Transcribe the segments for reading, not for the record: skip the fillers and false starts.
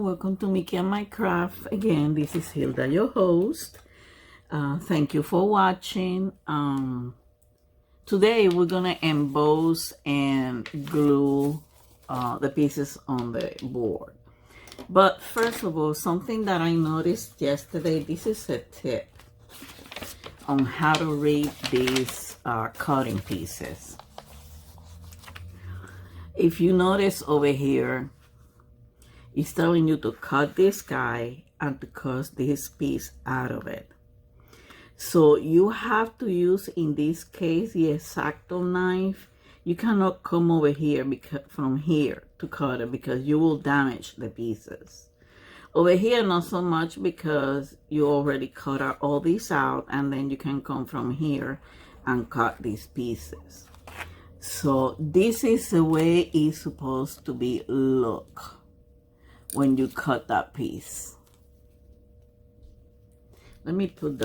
welcome to Mickey and My Craft. Again, this is Hilda, your host. Thank you for watching. Today we're gonna emboss and glue the pieces on the board. But first of all, something that I noticed yesterday, this is a tip on how to read these cutting pieces. If you notice over here, it's telling you to cut this guy and to cut this piece out of it. So you have to use, in this case, the X-Acto knife. You cannot come over here from here to cut it because you will damage the pieces. Over here, not so much because you already cut out all these out, and then you can come from here and cut these pieces. So this is the way it's supposed to be look when you cut that piece. Let me put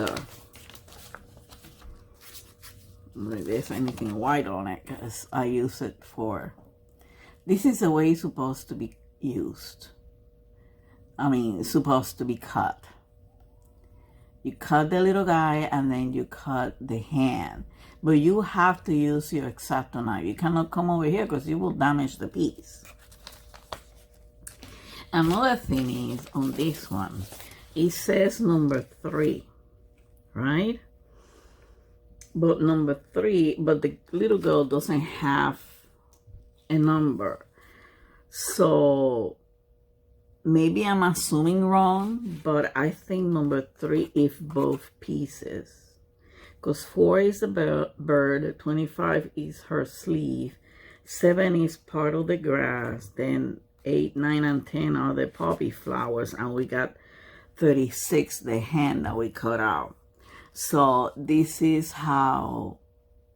if there's anything white on it, because I use it for, this is the way it's supposed to be used. I mean, supposed to be cut. You cut the little guy and then you cut the hand. But you have to use your X-Acto knife. You cannot come over here because you will damage the piece. Another thing is, on this one, it says number 3, right? But number 3, but the little girl doesn't have a number. So maybe I'm assuming wrong, but I think number 3 is both pieces. Because 4 is the bird, 25 is her sleeve, 7 is part of the grass, then 8, 9, and 10 are the poppy flowers, and we got 36, the hand that we cut out. So this is how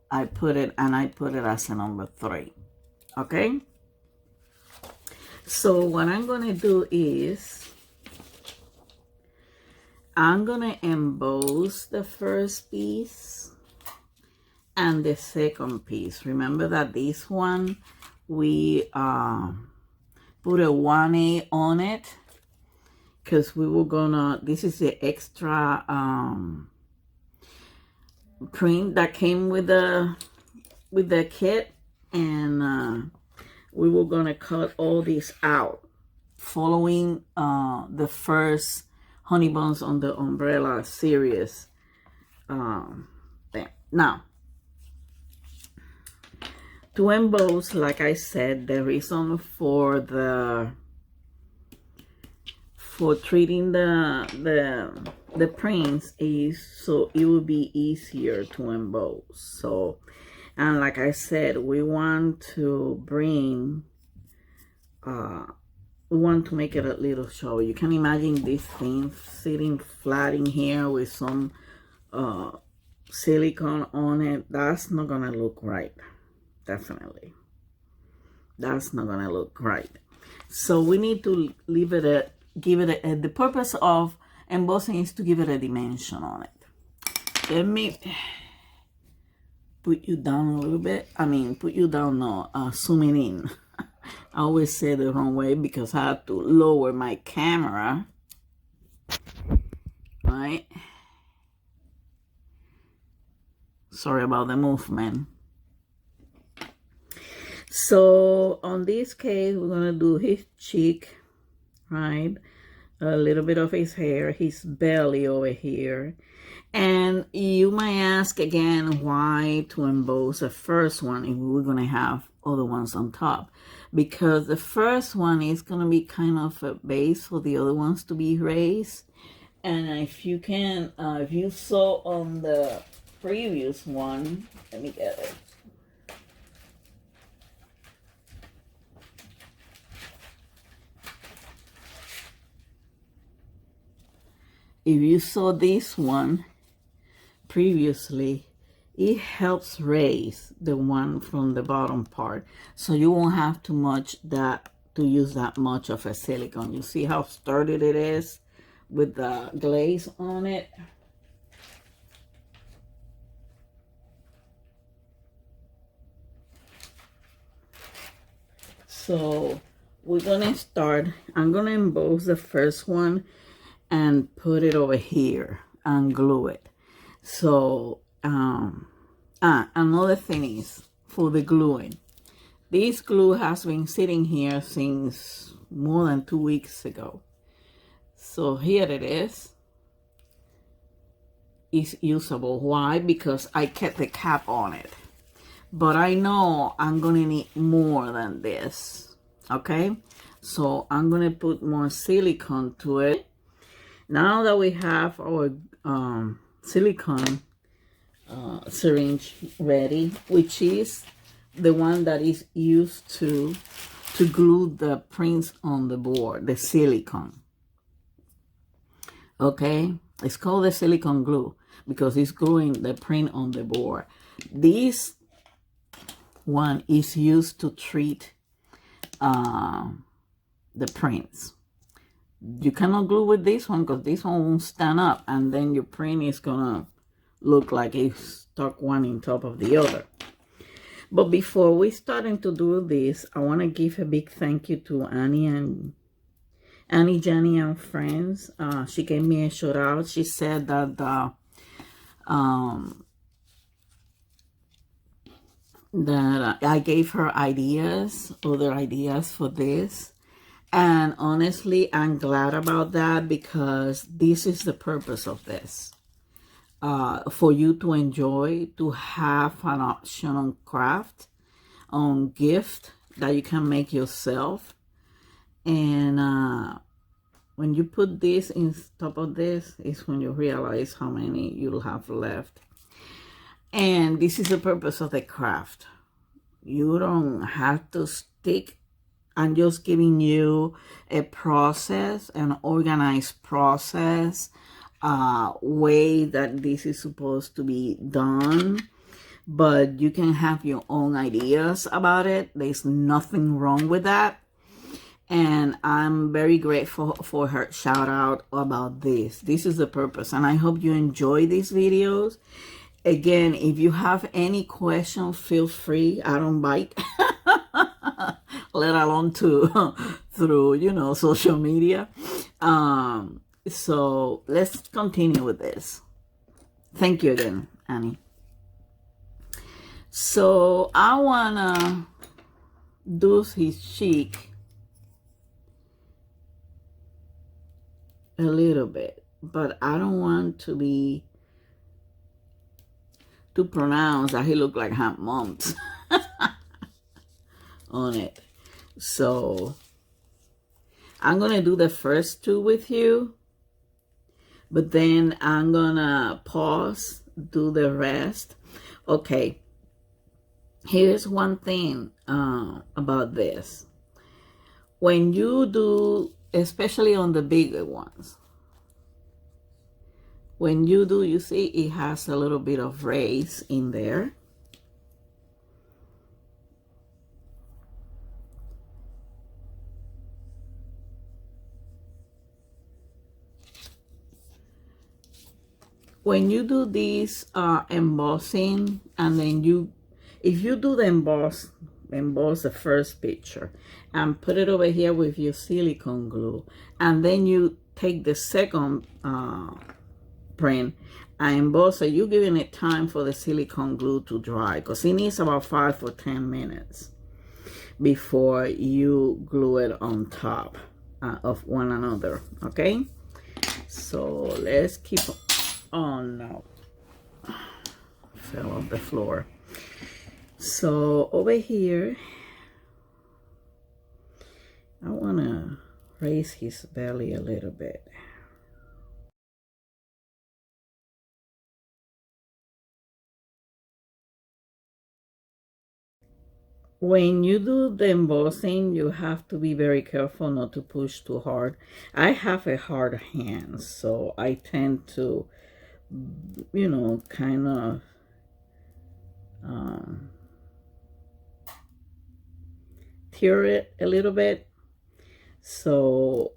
I put it, and I put it as a number 3, okay? So what I'm gonna do is, I'm gonna emboss the first piece and the second piece. Remember that this one, we put a 1A on it because we were gonna, this is the extra print that came with the kit, and we were gonna cut all these out following the first Honey Buns on the Umbrella series thing. Now, to emboss, like I said, the reason for treating the prints is so it will be easier to emboss. So, and like I said, we want to bring we want to make it a little show. You can imagine this thing sitting flat in here with some silicone on it. That's not gonna look right. Definitely, that's not gonna look right. So we need to leave it give it the purpose of embossing is to give it a dimension on it. Let me put you down a little bit. I mean, put you down, no, zooming in. I always say the wrong way because I have to lower my camera, right? Sorry about the movement. So on this case, we're gonna do his cheek, right? A little bit of his hair, his belly over here. And you might ask again why to emboss the first one if we're gonna have other ones on top. Because the first one is gonna be kind of a base for the other ones to be raised. And if you can, if you saw on the previous one, let me get it. If you saw this one previously, it helps raise the one from the bottom part, so you won't have too much to use that much of a silicone. You see how sturdy it is with the glaze on it? So we're gonna start. I'm gonna emboss the first one and put it over here and glue it. So another thing is for the gluing. This glue has been sitting here since more than 2 weeks ago. So here it is. It's usable. Why? Because I kept the cap on it. But I know I'm gonna need more than this. Okay? So I'm gonna put more silicone to it. Now that we have our silicone syringe ready, which is the one that is used to glue the prints on the board, the silicone. Okay, it's called the silicone glue because it's gluing the print on the board. This one is used to treat the prints. You cannot glue with this one because this one won't stand up, and then your print is gonna look like it's stuck one on top of the other. But before we starting to do this, I want to give a big thank you to Annie, Jenny, and friends. She gave me a shout out. She said that that I gave her ideas, other ideas for this. And honestly, I'm glad about that because this is the purpose of this. For you to enjoy, to have an option on craft, on gift that you can make yourself. And when you put this in top of this is when you realize how many you'll have left. And this is the purpose of the craft. You don't have to stick. I'm just giving you a process, an organized process, way that this is supposed to be done. But you can have your own ideas about it. There's nothing wrong with that. And I'm very grateful for her shout out about this. This is the purpose. And I hope you enjoy these videos. Again, if you have any questions, feel free. I don't bite. Let alone through, you know, social media. So let's continue with this. Thank you again, Annie. So I wanna do his cheek a little bit, but I don't want to be too pronounced that he look like hand mumps on it. So I'm gonna do the first two with you, but then I'm gonna pause, do the rest. Okay, here's one thing about this. When you do, especially on the bigger ones, when you do, you see it has a little bit of raise in there. When you do this embossing, and then if you do the emboss the first picture and put it over here with your silicone glue, and then you take the second print and emboss it, you're giving it time for the silicone glue to dry because it needs about 5 or 10 minutes before you glue it on top of one another. Okay, so let's keep on. Now fell off the floor. So over here I want to raise his belly a little bit. When you do the embossing, you have to be very careful not to push too hard. I have a hard hand, so I tend to, you know, kind of tear it a little bit. So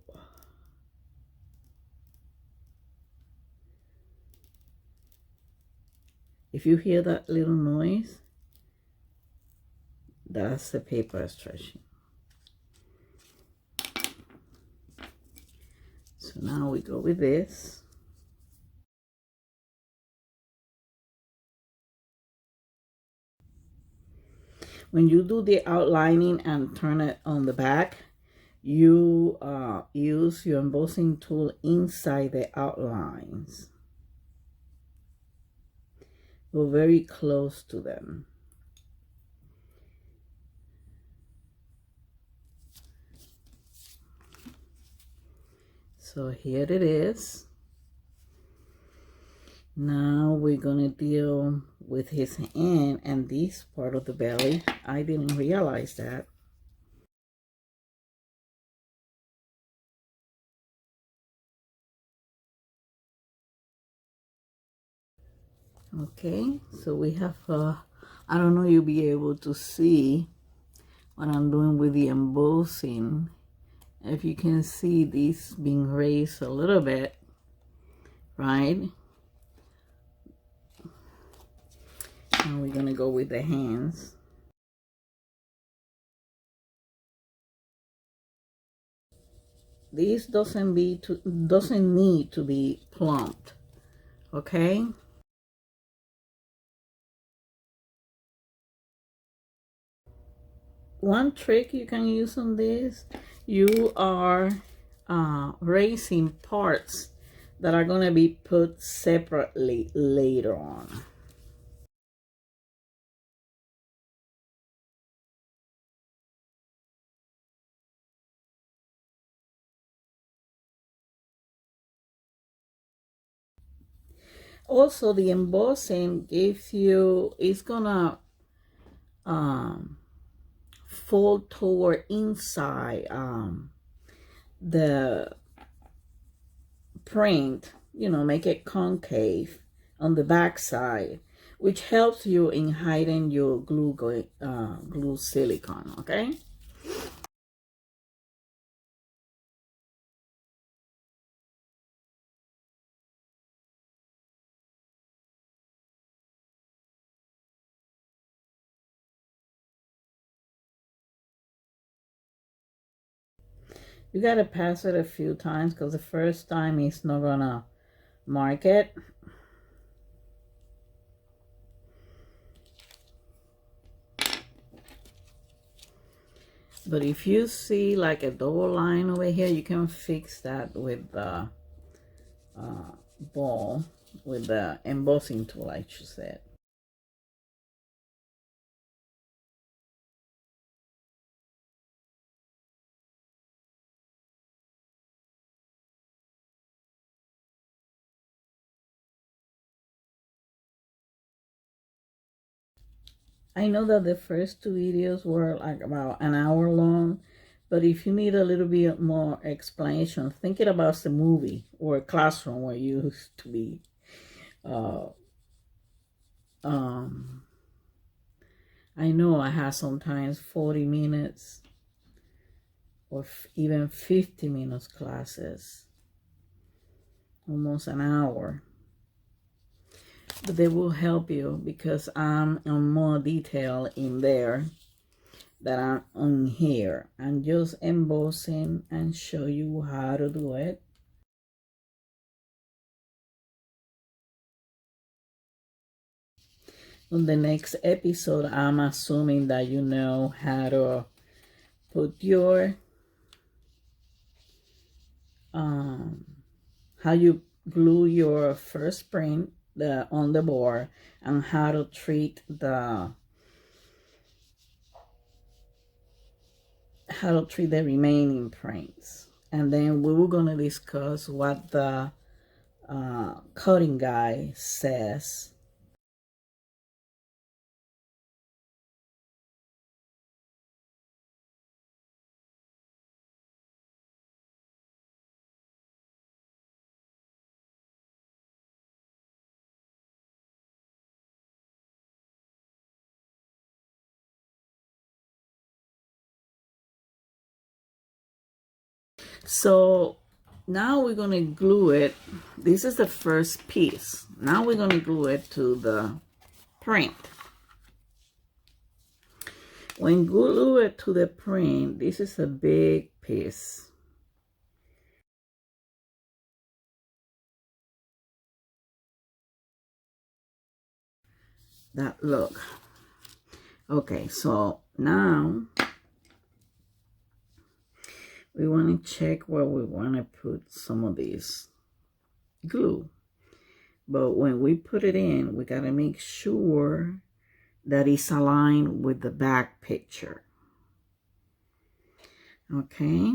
if you hear that little noise, that's the paper stretching. So now we go with this. When you do the outlining and turn it on the back, you use your embossing tool inside the outlines. Go very close to them. So here it is. Now we're gonna deal with his hand and this part of the belly. I didn't realize that. Okay, so we have, I don't know, you'll be able to see what I'm doing with the embossing. If you can see this being raised a little bit, right? And we're gonna go with the hands. This doesn't need to be plumped, okay? One trick you can use on this, you are raising parts that are going to be put separately later on. Also, the embossing gives you, it's gonna fold toward inside the print, you know, make it concave on the back side, which helps you in hiding your glue silicone, okay? You gotta pass it a few times because the first time it's not gonna mark it. But if you see like a double line over here, you can fix that with the ball, with the embossing tool, like you said. I know that the first two videos were like about an hour long, but if you need a little bit more explanation, thinking about the movie or a classroom where you used to be. I know I have sometimes 40 minutes or even 50 minutes classes, almost an hour. But they will help you because I'm in more detail in there that I'm on here. I'm just embossing and show you how to do it. On the next episode, I'm assuming that you know how to put your how you glue your first print on the board and how to treat the remaining prints. And then we were going to discuss what the cutting guide says. So now we're going to glue it. This is the first piece. Now we're going to glue it to the print. When glue it to the print, this is a big piece. that look. Okay, so now we want to check where we want to put some of this glue. But when we put it in, we got to make sure that it's aligned with the back picture. Okay.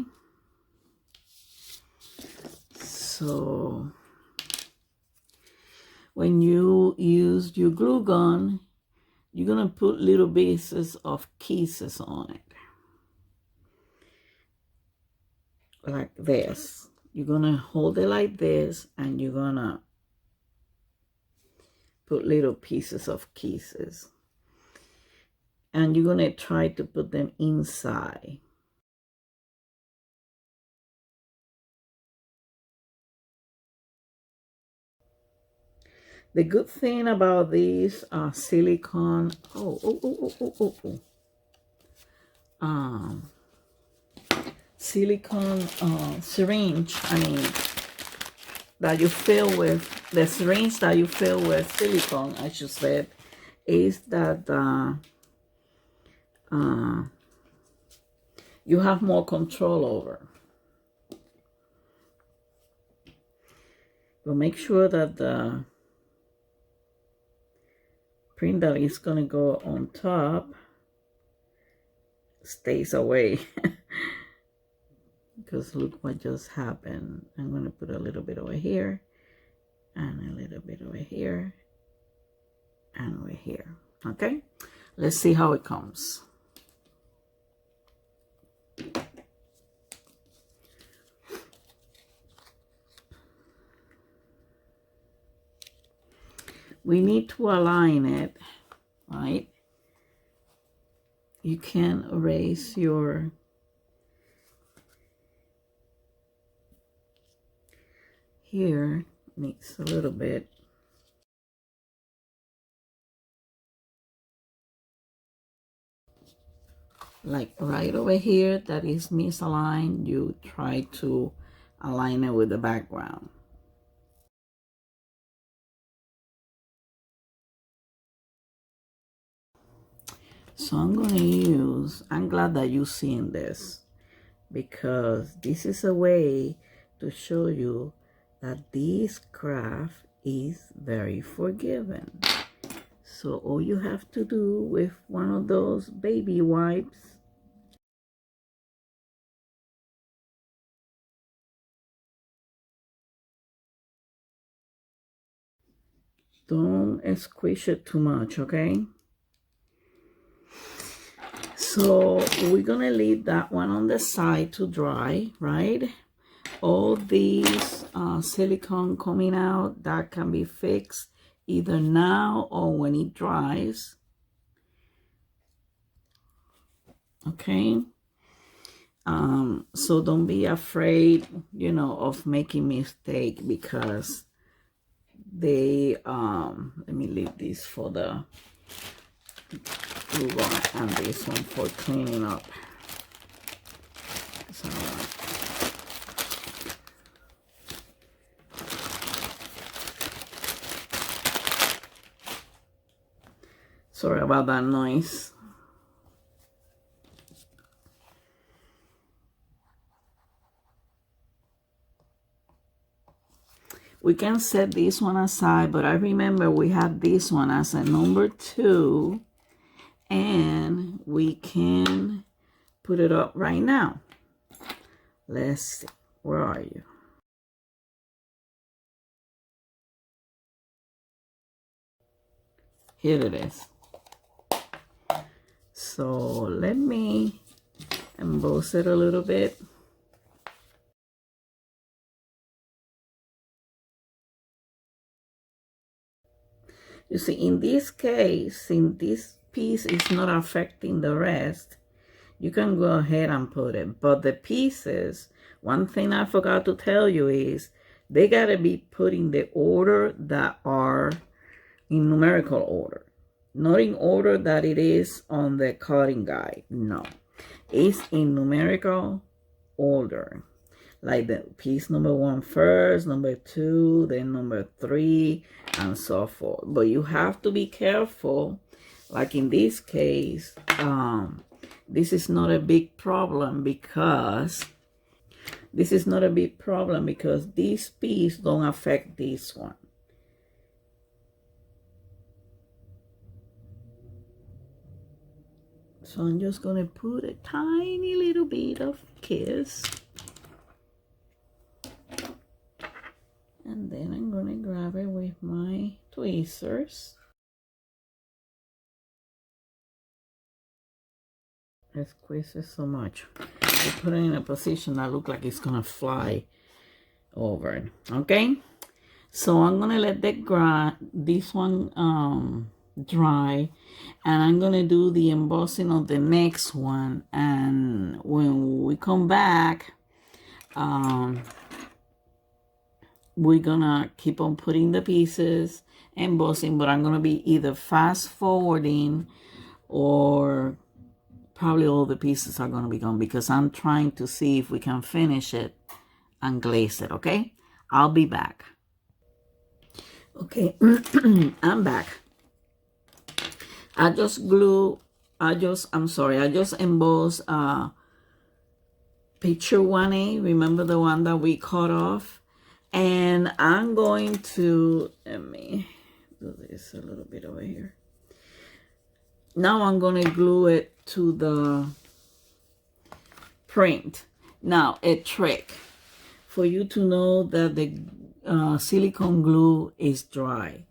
So when you use your glue gun, you're going to put little pieces of kisses on it. Like this. You're going to hold it like this, and you're going to put little pieces of kisses. And you're going to try to put them inside. The good thing about these silicone, silicone syringe, that you fill with, the syringe that you fill with silicone, I should say, is that you have more control over. But make sure that the print that is going to go on top stays away. Because look what just happened. I'm going to put a little bit over here, and a little bit over here, and over here. Okay, let's see how it comes. We need to align it, right? You can erase your here, needs a little bit. Like right over here, that is misaligned, you try to align it with the background. So I'm going to use, I'm glad that you've seen this, because this is a way to show you that this craft is very forgiving. So all you have to do with one of those baby wipes, don't squish it too much, okay? So we're gonna leave that one on the side to dry, right? All these silicone coming out, that can be fixed either now or when it dries. Okay. So don't be afraid, you know, of making mistake, because they let me leave this for the glue gun and this one for cleaning up. So sorry about that noise. We can set this one aside, but I remember we had this one as a number 2, and we can put it up right now. Let's see, where are you? Here it is. So let me emboss it a little bit. You see, in this case, since this piece is not affecting the rest, you can go ahead and put it. But the pieces, one thing I forgot to tell you is they got to be put in the order that are in numerical order. Not in order that it is on the cutting guide. No. It's in numerical order. like the piece number 1 first, number 2, then number 3, and so forth. But you have to be careful. Like in this case, this is not a big problem because this piece don't affect this one. So I'm just gonna put a tiny little bit of kiss. And then I'm gonna grab it with my tweezers. I squeeze it so much. I put it in a position that looks like it's gonna fly over. Okay, so I'm gonna let this one dry, and I'm gonna do the embossing of the next one. And when we come back, we're gonna keep on putting the pieces, embossing, but I'm gonna be either fast forwarding or probably all the pieces are gonna be gone because I'm trying to see if we can finish it and glaze it. Okay, I'll be back. Okay, I'm back. I just embossed picture 1A. Remember the one that we cut off? And I'm going to, let me do this a little bit over here. Now I'm going to glue it to the print. Now, a trick for you to know that the silicone glue is dry.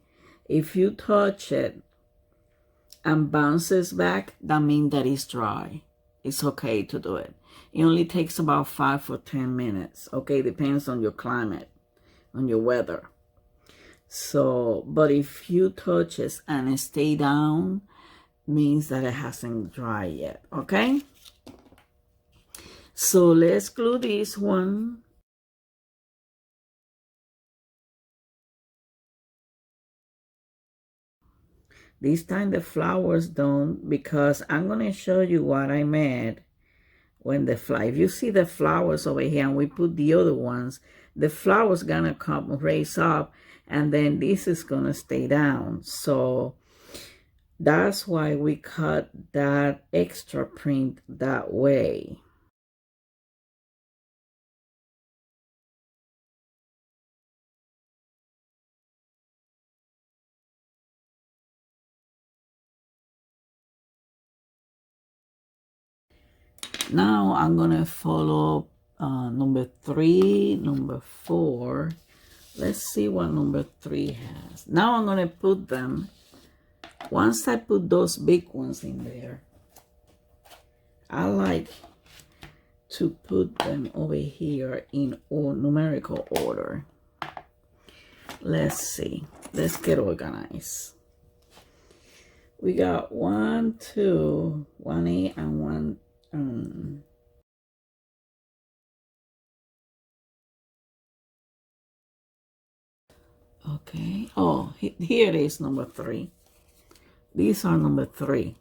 If you touch it and bounces back, that means that it's dry. It's okay to do it. It only takes about 5 or 10 minutes. Okay, depends on your climate, on your weather. So, but if you touch it and it stay down, means that it hasn't dried yet. Okay, so let's glue this one. This time the flowers don't, because I'm going to show you what I made when the flower, if you see the flowers over here and we put the other ones, the flowers going to come raise up and then this is going to stay down. So that's why we cut that extra print that way. Now I'm gonna follow number 3, number 4. Let's see what number 3 has. Now I'm gonna put them, once I put those big ones in there, I like to put them over here in numerical order. Let's see, let's get organized. We got 1, 2, 1A and 1. Okay. Oh, here it is, number 3. These are number 3.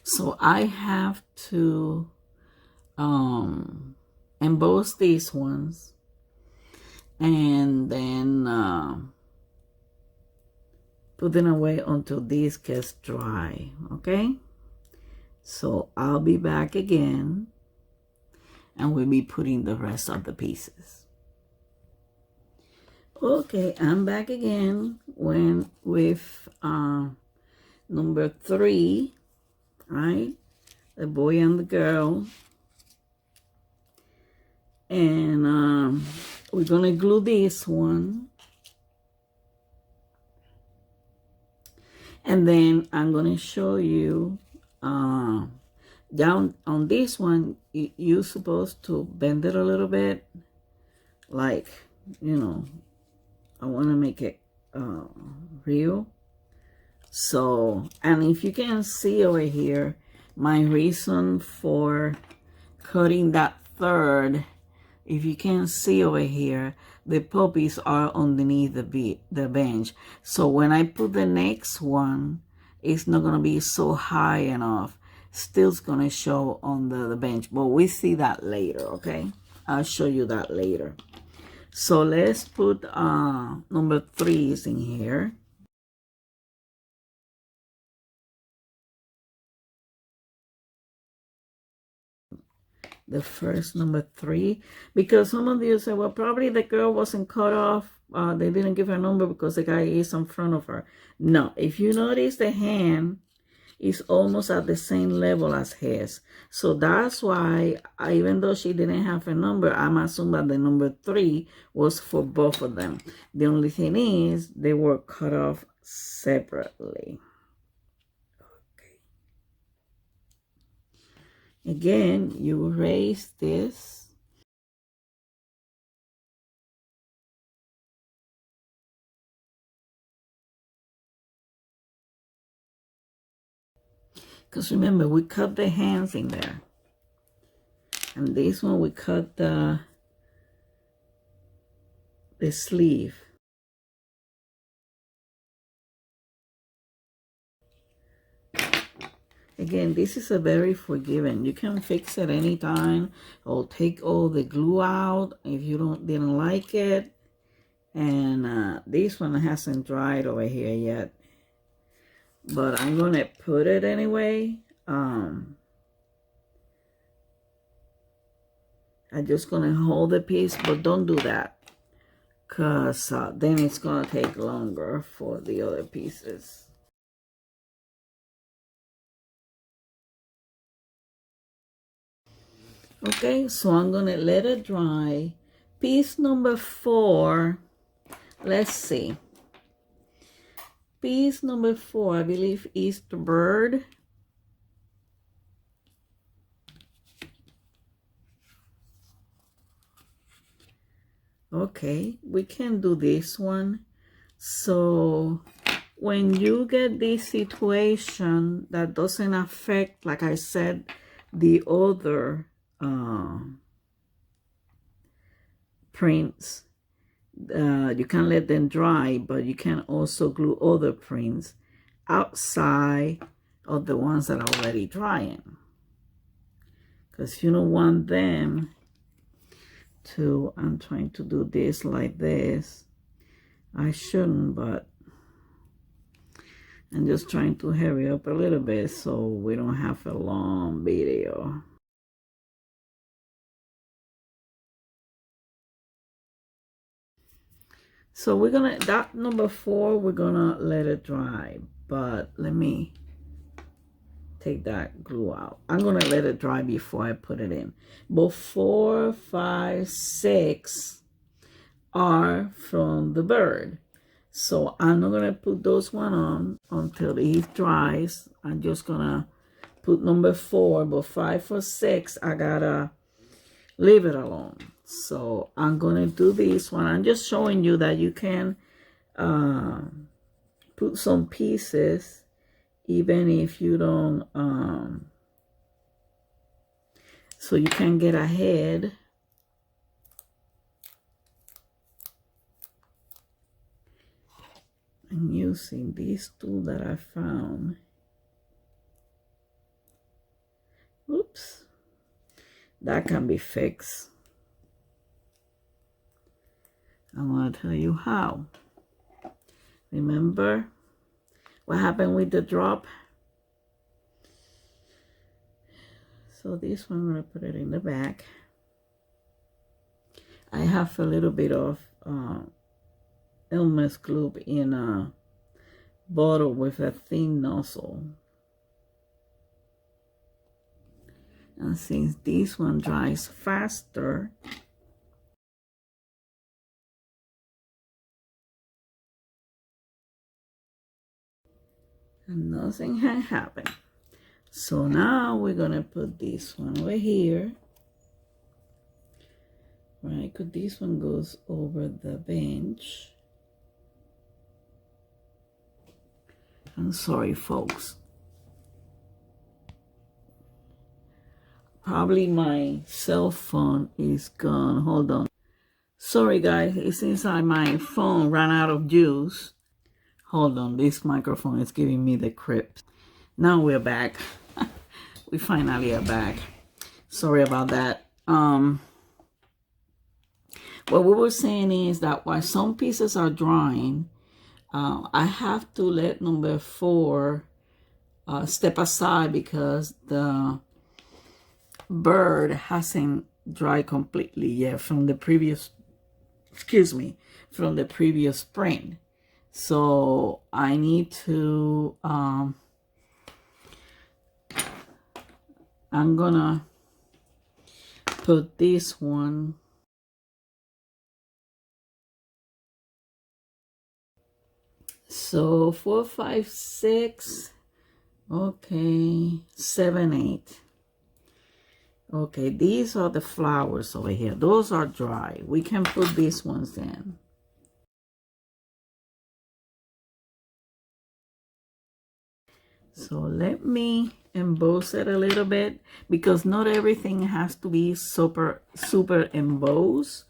So I have to emboss these ones and then put them away until this gets dry. Okay. So I'll be back again and we'll be putting the rest of the pieces. Okay, I'm back again with number 3, right? The boy and the girl. And we're gonna glue this one. And then I'm gonna show you down on this one, you're supposed to bend it a little bit, like, you know, I want to make it real. So, and if you can see over here, my reason for cutting that third, if you can see over here, the puppies are underneath the bench. So when I put the next one, it's not going to be so high enough still's gonna show on the bench, but we see that later, okay? I'll show you that later. So let's put number 3s in here. The first number 3, because some of you say, well, probably the girl wasn't cut off. They didn't give her number because the guy is in front of her. No, if you notice, the hand is almost at the same level as his. So that's why, even though she didn't have a number, I'm assuming that the number 3 was for both of them. The only thing is, they were cut off separately. Again, you erase this. Because remember, we cut the hands in there. And this one, we cut the sleeve. Again, this is a very forgiving. You can fix it anytime, or take all the glue out if you didn't like it. And this one hasn't dried over here yet, but I'm gonna put it anyway. I'm just gonna hold the piece, but don't do that, because then it's gonna take longer for the other pieces. Okay, so I'm gonna let it dry. Piece number 4, let's see. Piece number 4, I believe, is the bird. Okay, we can do this one. So when you get this situation that doesn't affect, like I said, the other prints, you can let them dry, but you can also glue other prints outside of the ones that are already drying, because you don't want them to, I'm trying to do this like this. I shouldn't, but I'm just trying to hurry up a little bit so we don't have a long video. So we're gonna, that number 4, we're gonna let it dry, but let me take that glue out. I'm gonna let it dry before I put it in. But 4, 5, 6 are from the bird. So I'm not gonna put those one on until it dries. I'm just gonna put number 4, but 5 or 6, I gotta leave it alone. So I'm gonna do this one. I'm just showing you that you can put some pieces even if you don't, so you can get ahead. I'm using this tool that I found. Oops, that can be fixed. I'm going to tell you how. Remember what happened with the drop? So this one, I'm going to put it in the back. I have a little bit of Elmer's glue in a bottle with a thin nozzle. And since this one dries faster, and nothing had happened. So now we're gonna put this one over here, right? Because this one goes over the bench. I'm sorry, folks. Probably my cell phone is gone. Hold on. Sorry, guys. It seems like my phone ran out of juice. Hold on. This microphone is giving me the creeps. Now we're back. we finally are back. Sorry about that. What we were saying is that while some pieces are drying, I have to let number 4 step aside because the bird hasn't dried completely yet from the previous, from the previous print. So I need to, I'm gonna put this one. So 4, 5, 6, okay, 7, 8. Okay, these are the flowers over here. Those are dry. We can put these ones in. So let me emboss it a little bit because not everything has to be super embossed.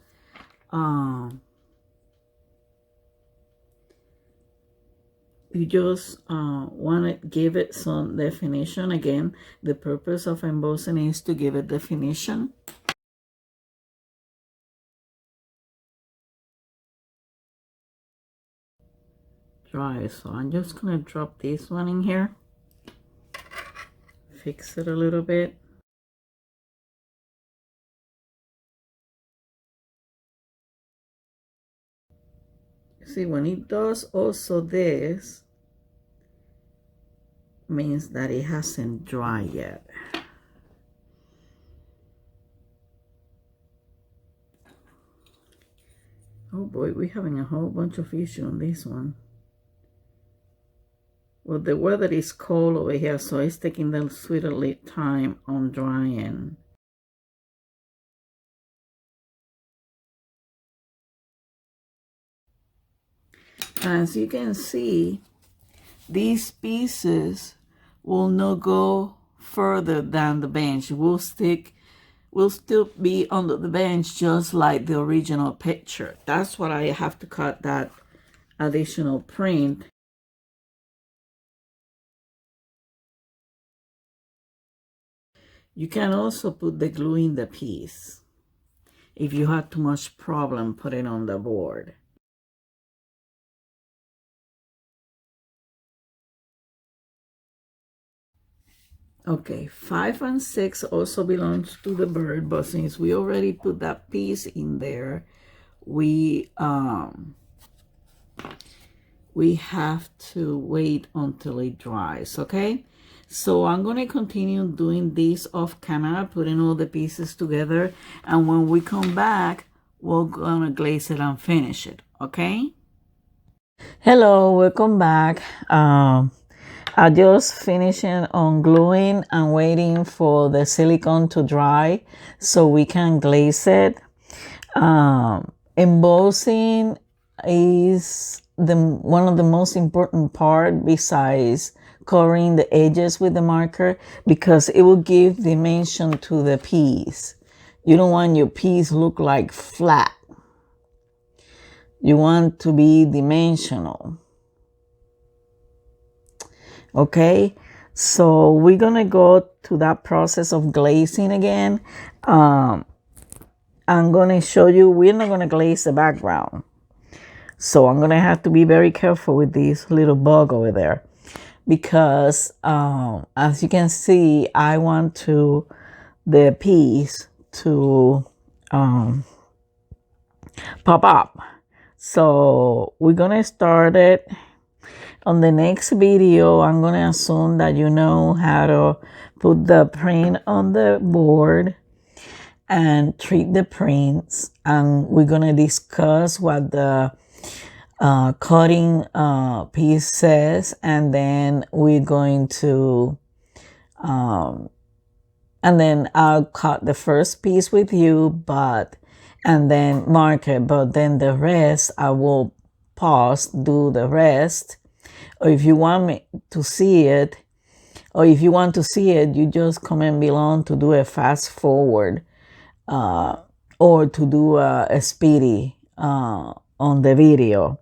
You just want to give it some definition. Again, the purpose of embossing is to give it definition. Dry, so I'm just gonna drop this one in here, fix it a little bit. See, when it does also this, means that it hasn't dried yet. Oh boy, we're having a whole bunch of issues on this one. Well, the weather is cold over here, so it's taking the sweeter time on drying. As you can see, these pieces will not go further than the bench. Will still be under the bench just like the original picture. That's what I have to cut that additional print. You can also put the glue in the piece if you had too much problem putting on the board. Okay, 5 and 6 also belongs to the bird, but since we already put that piece in there, we have to wait until it dries, okay? So I'm going to continue doing this off camera, putting all the pieces together, and when we come back, we're going to glaze it and finish it, okay? Hello, welcome back. I just finishing on gluing and waiting for the silicone to dry so we can glaze it. Embossing is one of the most important part besides coloring the edges with the marker because it will give dimension to the piece. You don't want your piece look like flat. You want to be dimensional. Okay, so we're gonna go to that process of glazing again. I'm gonna show you, we're not gonna glaze the background. So I'm gonna have to be very careful with this little bug over there because as you can see, I want the piece to pop up. So we're gonna start it. On the next video, I'm going to assume that you know how to put the print on the board and treat the prints. And we're going to discuss what the cutting piece says. And then we're going to, and then I'll cut the first piece with you, and then mark it. But then the rest, I will pause, do the rest. Or if you want me to see it, you just comment below to do a fast forward or to do a speedy on the video.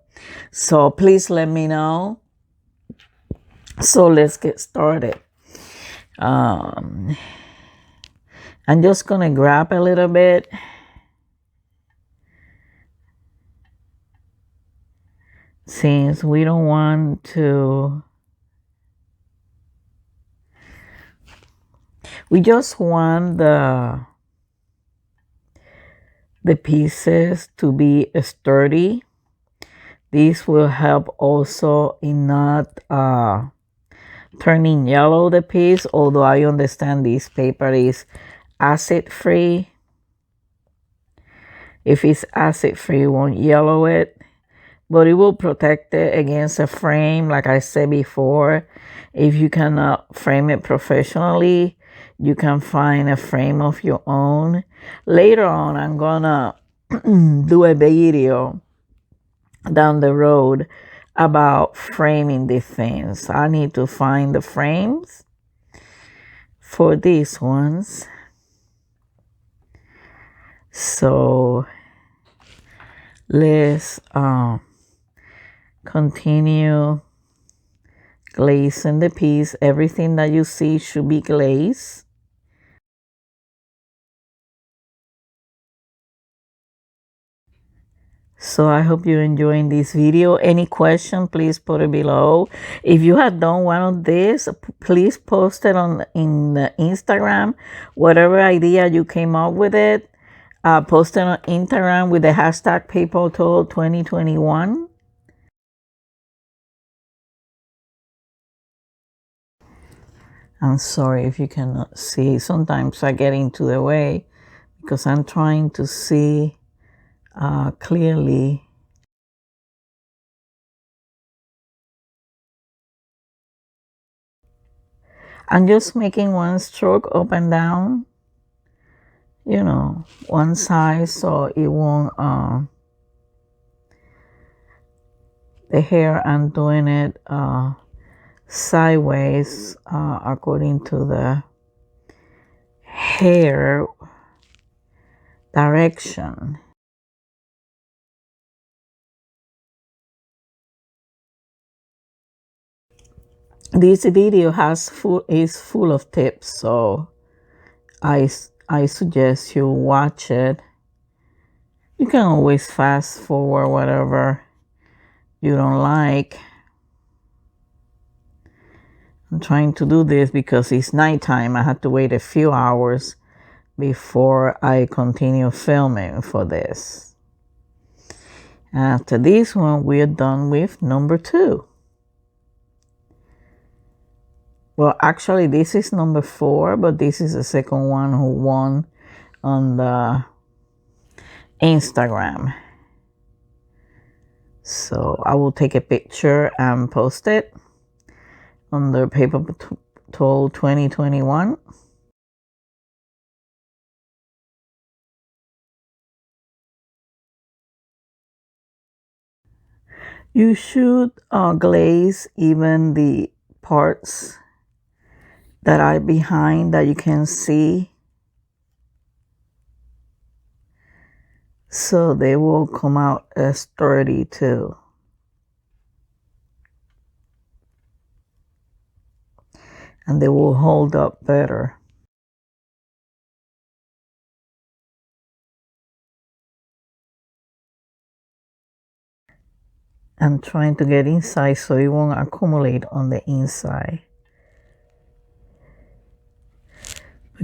So please let me know. So let's get started. Um, I'm just gonna grab a little bit. Since we don't want to, we just want the pieces to be sturdy. This will help also in not turning yellow the piece, although I understand this paper is acid free. If it's acid free, it won't yellow it, but it will protect it against a frame. Like I said before, if you cannot frame it professionally, you can find a frame of your own. Later on, I'm gonna do a video down the road about framing these things. I need to find the frames for these ones. So let's continue glazing the piece. Everything that you see should be glazed. So I hope you're enjoying this video. Any question, please put it below. If you have done one of this, please post it in the Instagram. Whatever idea you came up with it, post it on Instagram with the hashtag Tole2021. I'm sorry if you cannot see. Sometimes I get into the way because I'm trying to see clearly. I'm just making one stroke up and down, you know, one side, so it won't, the hair, I'm doing it sideways according to the hair direction. This video is full of tips, so I suggest you watch it. You can always fast forward whatever you don't like. I'm trying to do this because it's nighttime. I had to wait a few hours before I continue filming for this. After this one, we're done with number 2. Well, actually, this is number 4, but this is the second one who won on the Instagram. So I will take a picture and post it on the Paper Tole 2021. You should glaze even the parts that are behind that you can see, so they will come out as sturdy too. And they will hold up better. I'm trying to get inside so it won't accumulate on the inside.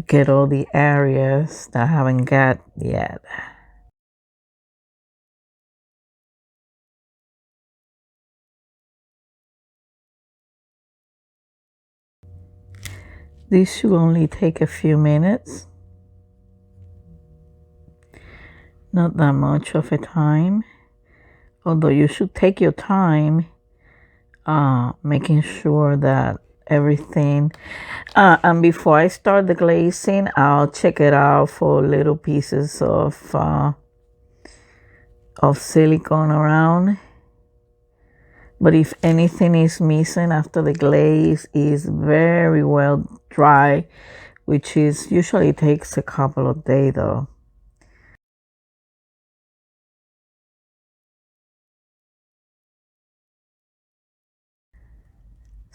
Get all the areas that I haven't got yet. This should only take a few minutes. Not that much of a time. Although you should take your time making sure that everything. And before I start the glazing, I'll check it out for little pieces of silicone around. But if anything is missing after the glaze is very well dry, which is usually takes a couple of days though.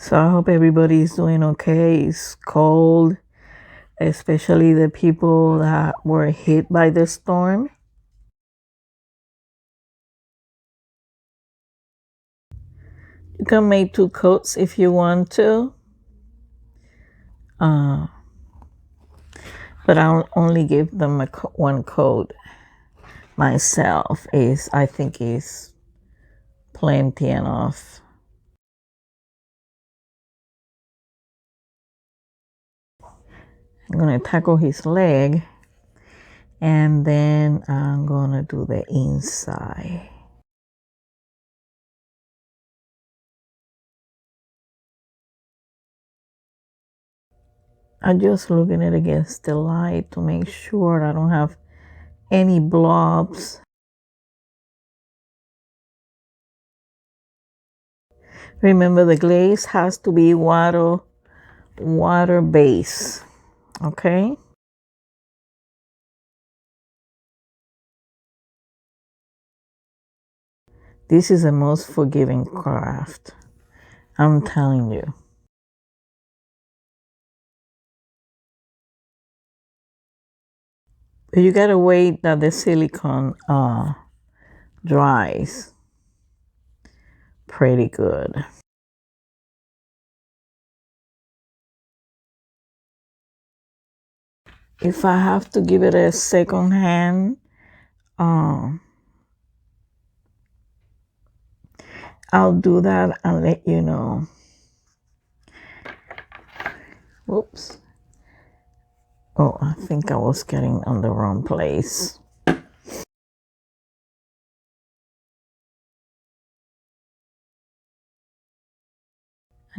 So I hope everybody's doing okay. It's cold, especially the people that were hit by the storm. You can make 2 coats if you want to. But I'll only give them one coat myself. I think is plenty enough. I'm gonna tackle his leg, and then I'm gonna do the inside. I'm just looking at it against the light to make sure I don't have any blobs. Remember, the glaze has to be water base, okay? This is the most forgiving craft, I'm telling you. But you gotta wait that the silicone dries pretty good. If I have to give it a second hand, I'll do that and let you know. Whoops. Oh, I think I was getting on the wrong place. I'm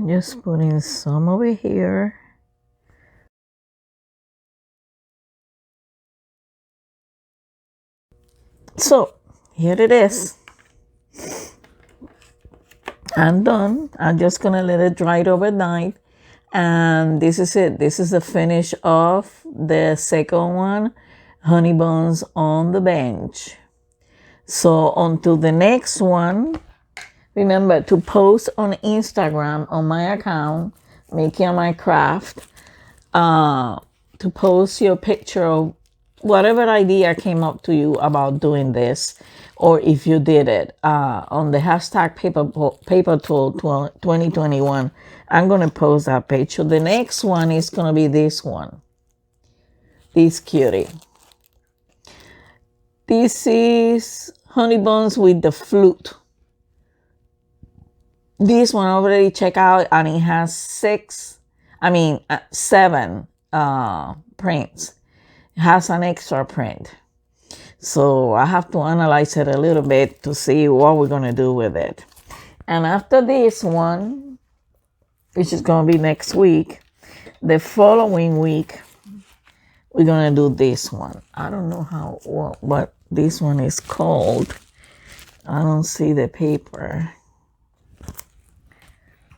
just putting some over here. So, here it is. I'm done. I'm just gonna let it dry overnight. And this is it. This is the finish of the second one, Honey Buns on the bench. So until the next one, remember to post on Instagram on my account, Making My Craft, to post your picture of whatever idea came up to you about doing this, or if you did it on the hashtag paper Tole 2021. I'm gonna post that page. So the next one is gonna be this one, this cutie. This is Honey Buns with the flute. This one already checked out, and it has 7 prints. It has an extra print. So I have to analyze it a little bit to see what we're going to do with it. And after this one, which is going to be next week, the following week, we're going to do this one. I don't know what this one is called. I don't see the paper.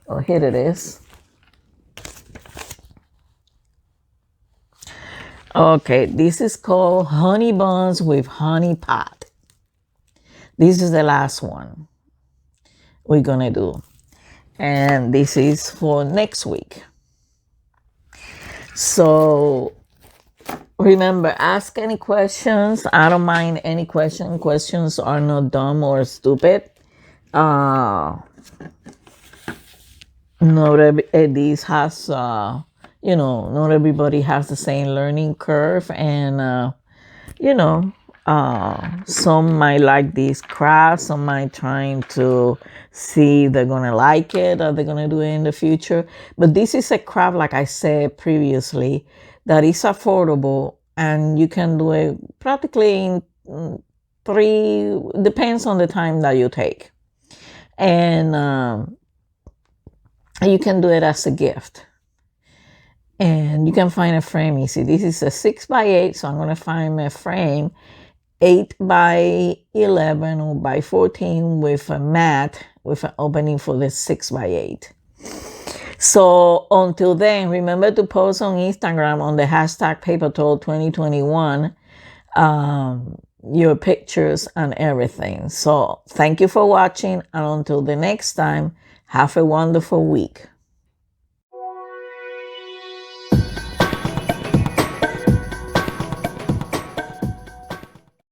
Oh, here it is. Okay, this is called Honey Buns with Honey Pot. This is the last one we're gonna do. And this is for next week. So remember, ask any questions. I don't mind any question. Questions are not dumb or stupid. Not these has not everybody has the same learning curve, and some might like these crafts, some might trying to see if they're gonna like it or they're gonna do it in the future. But this is a craft, like I said previously, that is affordable, and you can do it practically in 3, depends on the time that you take, and you can do it as a gift. And you can find a frame easy. This is a 6x8, so I'm going to find a frame 8x11 or by 14 with a mat with an opening for the 6x8. So until then, remember to post on Instagram on the hashtag PaperTole2021 your pictures and everything. So thank you for watching, and until the next time, have a wonderful week.